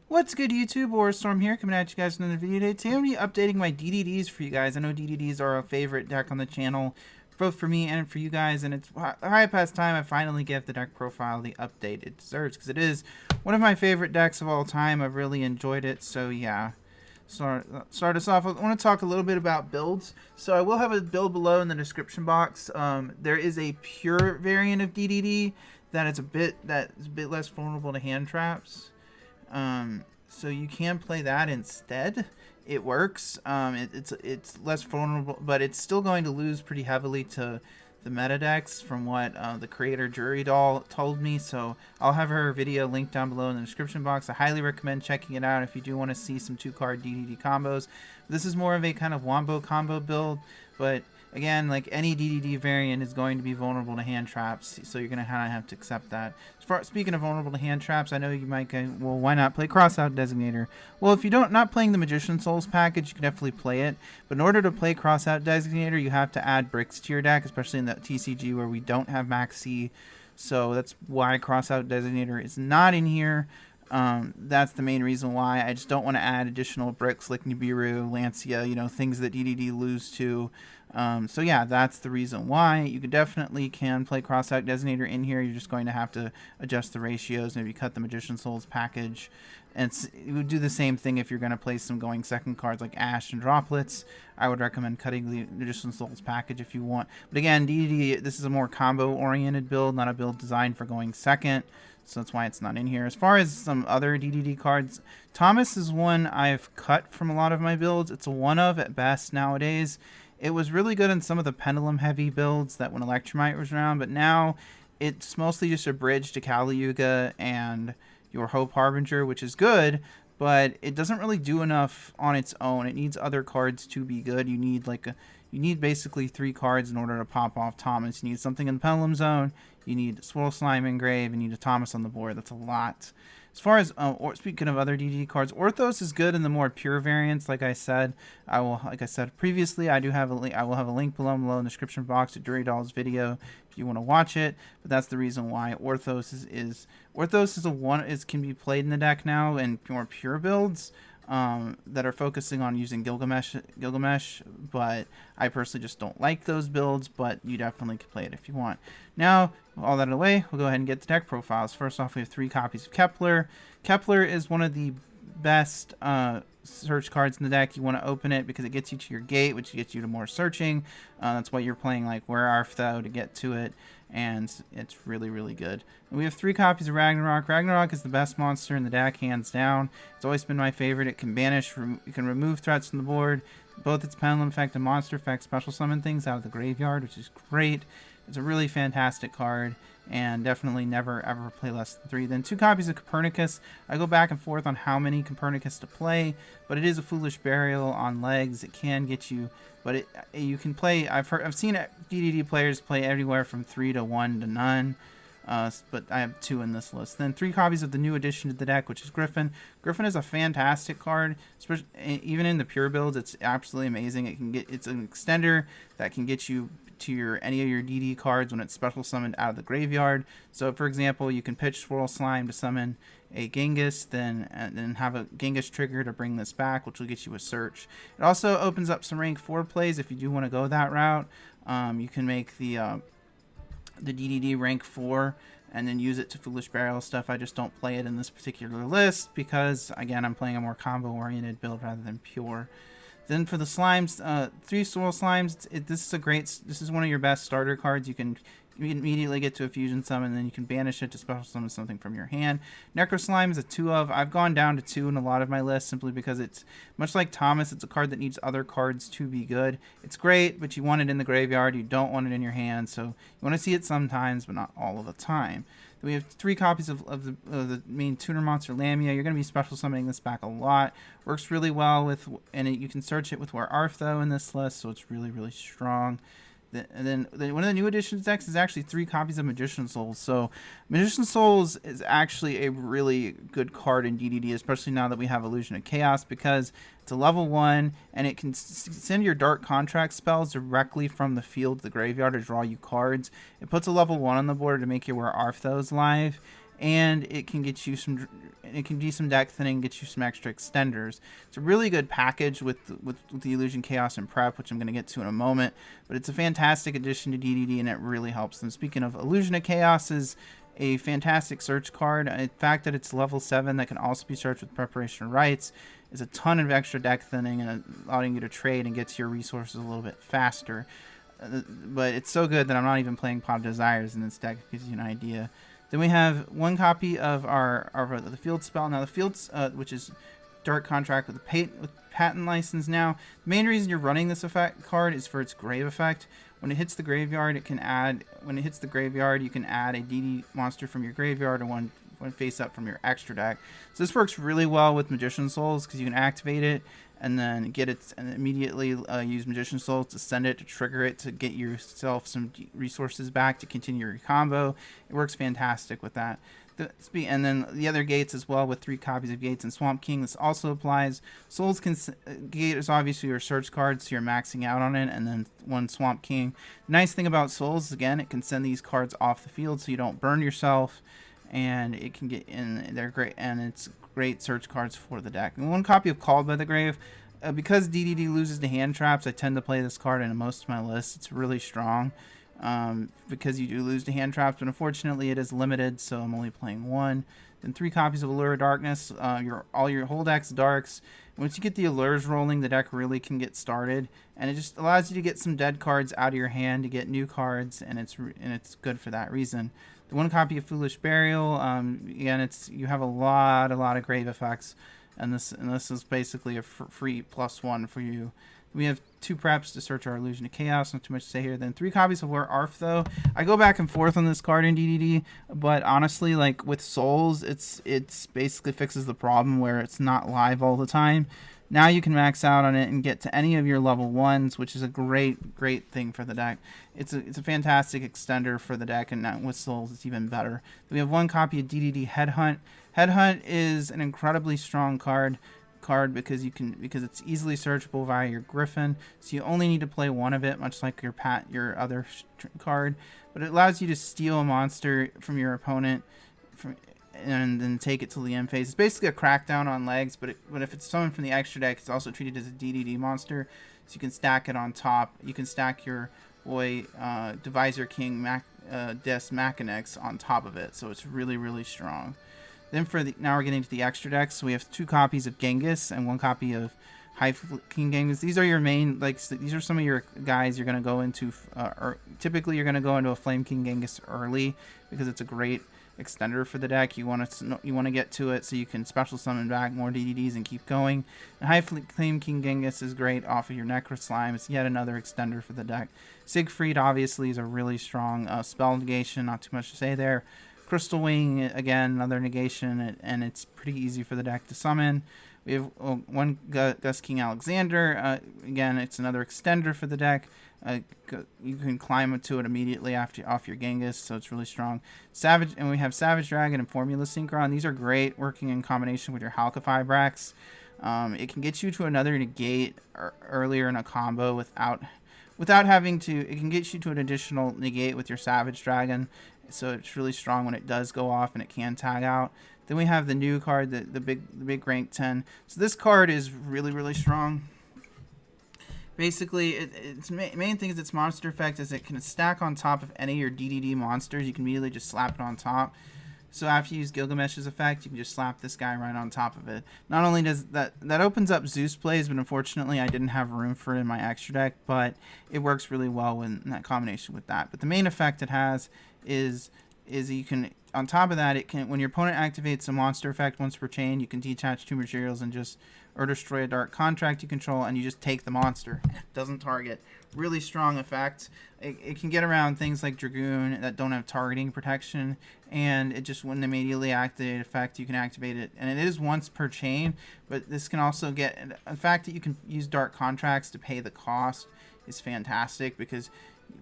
What's good, YouTube? Storm here, coming at you guys with another video today. Today I'm going to be updating my DDDs for you guys. I know DDDs are a favorite deck on the channel, both for me and for you guys, and it's high past time I finally give the deck profile the update it deserves, because it is one of my favorite decks of all time. I've really enjoyed it, so yeah. Start us off. I want to talk a little bit about builds. So I will have a build below in the description box. There is a pure variant of DDD that is a bit less vulnerable to hand traps. So you can play that instead. It works. It's less vulnerable, but it's still going to lose pretty heavily to the meta decks from what the creator Jury Doll told me. So I'll have her video linked down below in the description box. I highly recommend checking it out if you do want to see some 2-card DDD combos. This is more of a kind of wombo combo build, but again, like any DDD variant is going to be vulnerable to hand traps, so you're going to kind of have to accept that. Speaking of vulnerable to hand traps, I know you might go, well, why not play Crossout Designator? Well, if you're not playing the Magician Souls package, you can definitely play it. But in order to play Crossout Designator, you have to add bricks to your deck, especially in the TCG where we don't have Max C. So that's why Crossout Designator is not in here. That's the main reason why. I just don't want to add additional bricks like Nibiru, Lancia, things that DDD lose to. So yeah, that's the reason why. You definitely can play Crossout Designator in here. You're just going to have to adjust the ratios, maybe cut the Magician Souls package. And you would do the same thing if you're going to play some going second cards like Ash and Droplets. I would recommend cutting the Magician Souls package if you want. But again, DDD, this is a more combo-oriented build, not a build designed for going second. So that's why it's not in here. As far as some other DDD cards, Thomas is one I've cut from a lot of my builds. It's a one-of at best nowadays. It was really good in some of the pendulum-heavy builds that when Electromite was around, but now it's mostly just a bridge to Kali Yuga and your Hope Harbinger, which is good, but it doesn't really do enough on its own. It needs other cards to be good. You need basically 3 cards in order to pop off Thomas. You need something in the Pendulum Zone, you need Swirl Slime engraved, and you need a Thomas on the board. That's a lot. As far as speaking of other DDD cards, Orthos is good in the more pure variants. Like I said previously, I will have a link below in the description box to Jury Doll's video if you want to watch it. But that's the reason why Orthos can be played in the deck now in more pure builds. That are focusing on using Gilgamesh, but I personally just don't like those builds, but you definitely can play it if you want. Now, with all that out of the way, we'll go ahead and get the deck profiles. First off, we have 3 copies of Kepler. Kepler is one of the best search cards in the deck. You want to open it because it gets you to your gate, which gets you to more searching. That's why you're playing like Where Art Thou to get to it, and it's really, really good. And we have 3 copies of Ragnarok. Ragnarok is the best monster in the deck, hands down. It's always been my favorite. It can banish, you can remove threats from the board. Both its pendulum effect and monster effect special summon things out of the graveyard, which is great. It's a really fantastic card, and definitely never ever play less than 3. Then 2 copies of Copernicus. I go back and forth on how many Copernicus to play, but it is a Foolish Burial on legs. It can get you, but you can play. I've seen DDD players play anywhere from 3 to 1 to none. But I have 2 in this list. Then 3 copies of the new addition to the deck, which is Griffin. Griffin is a fantastic card, especially even in the pure builds. It's absolutely amazing. It's an extender that can get you to any of your DD cards when it's special summoned out of the graveyard. So, for example, you can pitch Swirl Slime to summon a Genghis, and then have a Genghis trigger to bring this back, which will get you a search. It also opens up some rank 4 plays if you do want to go that route. You can make the DDD rank 4 and then use it to Foolish Burial stuff. I just don't play it in this particular list because, again, I'm playing a more combo-oriented build rather than pure. Then for the slimes, 3 Swirl Slimes. This is one of your best starter cards. You can immediately get to a fusion summon, and then you can banish it to special summon something from your hand. Necro Slime is a 2 of. I've gone down to 2 in a lot of my lists simply because it's much like Thomas. It's a card that needs other cards to be good. It's great, but you want it in the graveyard. You don't want it in your hand, so you want to see it sometimes, but not all of the time. Then we have 3 copies of the main tuner monster Lamia. You're going to be special summoning this back a lot. Works really well you can search it with Where Art Thou in this list, so it's really, really strong. And then one of the new additions decks is actually 3 copies of Magician Souls. So Magician Souls is actually a really good card in DDD, especially now that we have Illusion of Chaos, because it's a level 1 and it can send your Dark Contract spells directly from the field to the graveyard to draw you cards. It puts a level 1 on the board to make you Where Art Thou's live. and it can get you some. It can do some deck thinning, get you some extra extenders. It's a really good package with the Illusion Chaos and Prep, which I'm going to get to in a moment. But it's a fantastic addition to DDD, and it really helps them. Speaking of, Illusion of Chaos is a fantastic search card. The fact that it's level 7 that can also be searched with Preparation Rites is a ton of extra deck thinning and allowing you to trade and get to your resources a little bit faster. But it's so good that I'm not even playing Pot of Desires in this deck. It gives you an idea. Then we have one copy of the field spell. Now the fields, which is Dark Contract with patent license. Now the main reason you're running this effect card is for its grave effect. When it hits the graveyard, When it hits the graveyard, you can add a DD monster from your graveyard or one face up from your extra deck. So this works really well with Magician Souls because you can activate it and then get it and immediately use Magician Souls to send it, to trigger it, to get yourself some resources back to continue your combo. It works fantastic with that. And then the other gates as well, with 3 copies of Gates and Swamp King. This also applies. Souls Gate is obviously your search card, so you're maxing out on it, and then 1 Swamp King. The nice thing about Souls, again, it can send these cards off the field so you don't burn yourself, and it can get in. They're great, and it's great search cards for the deck. And 1 copy of Called by the Grave. Because DDD loses to hand traps, I tend to play this card in most of my lists. It's really strong. Because you do lose to hand traps, but unfortunately it is limited, so I'm only playing 1. Then 3 copies of Allure of Darkness. All your whole deck's darks. Once you get the allures rolling, the deck really can get started, and it just allows you to get some dead cards out of your hand to get new cards, and it's good for that reason. The 1 copy of Foolish Burial. Again, you have a lot of grave effects, and this is basically a free +1 for you. We have 2 preps to search our Illusion of Chaos. Not too much to say here. Then 3 copies of War Arf, though. I go back and forth on this card in DDD, but honestly, like with Souls, it's basically fixes the problem where it's not live all the time. Now you can max out on it and get to any of your level 1s, which is a great thing for the deck. It's a fantastic extender for the deck, and now with Souls, it's even better. We have 1 copy of DDD Headhunt. Headhunt is an incredibly strong card because it's easily searchable via your Griffin, so you only need to play 1 of it, much like your other card. But it allows you to steal a monster from your opponent and then take it to the end phase. It's basically a crackdown on legs, but if it's summoned from the extra deck, it's also treated as a DDD monster, so you can stack it on top. You can stack your boy Divisor King Des Machinex on top of it, so it's really strong. Then now we're getting to the extra decks. So we have 2 copies of Genghis and 1 copy of High King Genghis. These are your main, these are some of your guys you're going to go into. Typically, you're going to go into a Flame King Genghis early because it's a great extender for the deck. You want to get to it so you can special summon back more DDDs and keep going. And High Flame King Genghis is great off of your Necro Slime. It's yet another extender for the deck. Siegfried obviously is a really strong spell negation. Not too much to say there. Crystal Wing, again, another negation, and it's pretty easy for the deck to summon. We have 1 Gus King Alexander. Again, it's another extender for the deck. You can climb to it immediately off your Genghis, so it's really strong. And we have Savage Dragon and Formula Synchron. These are great working in combination with your Halkify Brax. It can get you to another negate earlier in a combo without having to. It can get you to an additional negate with your Savage Dragon. So it's really strong when it does go off, and it can tag out. Then we have the new card, the big rank 10. So this card is really strong. Basically, its main thing is its monster effect is it can stack on top of any of your DDD monsters. You can immediately just slap it on top. So after you use Gilgamesh's effect, you can just slap this guy right on top of it. Not only does that opens up Zeus plays, but unfortunately I didn't have room for it in my extra deck, but it works really well in that combination with that. But the main effect it has is you can, on top of that, it can, when your opponent activates a monster effect once per chain, you can detach 2 materials and or destroy a dark contract you control, and you just take the monster. It doesn't target. Really strong effect. It can get around things like Dragoon that don't have targeting protection, and it just wouldn't immediately activate effect. You can activate it, and it is once per chain, but this can also get, the fact that you can use dark contracts to pay the cost is fantastic because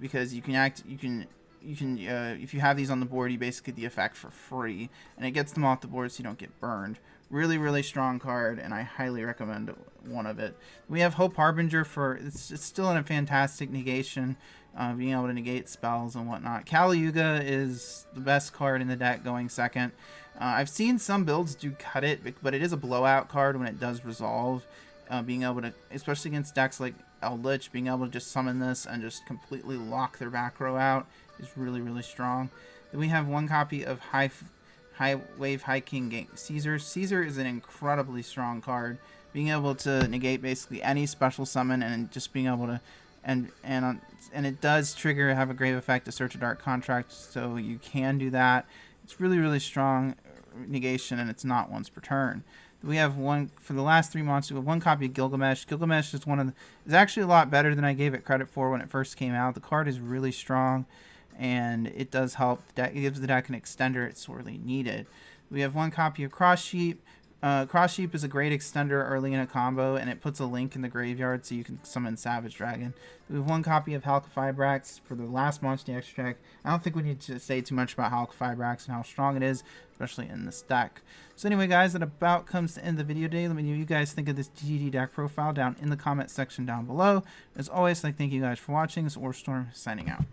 you can if you have these on the board, you basically get the effect for free, and it gets them off the board so you don't get burned. Really strong card, and I highly recommend one of it. We have Hope Harbinger it's still in a fantastic negation. being able to negate spells and whatnot. Kali Yuga is the best card in the deck, going second. I've seen some builds do cut it, but it is a blowout card when it does resolve. Being able to, especially against decks like Eldritch, being able to just summon this and just completely lock their back row out is really, really strong. Then we have one copy of High Wave High King Caesar. Caesar is an incredibly strong card. Being able to negate basically any special summon and just being able to, and it does trigger, have a grave effect to search a dark contract, so you can do that. It's really, really strong negation, and it's not once per turn. We have one for the last 3 months. We have one copy of Gilgamesh. Gilgamesh is is actually a lot better than I gave it credit for when it first came out. The card is really strong, and it does help the deck. It gives the deck an extender it's sorely needed. We have one copy of Cross Sheep. Cross Sheep is a great extender early in a combo, and it puts a link in the graveyard so you can summon Savage Dragon. We have one copy of Halqifibrax for the last monster extra deck. I don't think we need to say too much about Halqifibrax and how strong it is, especially in this deck. So anyway, guys, that about comes to end the video today. Let me know what you guys think of this DDD deck profile down in the comment section down below. As always, thank you guys for watching. This is Orstorm signing out.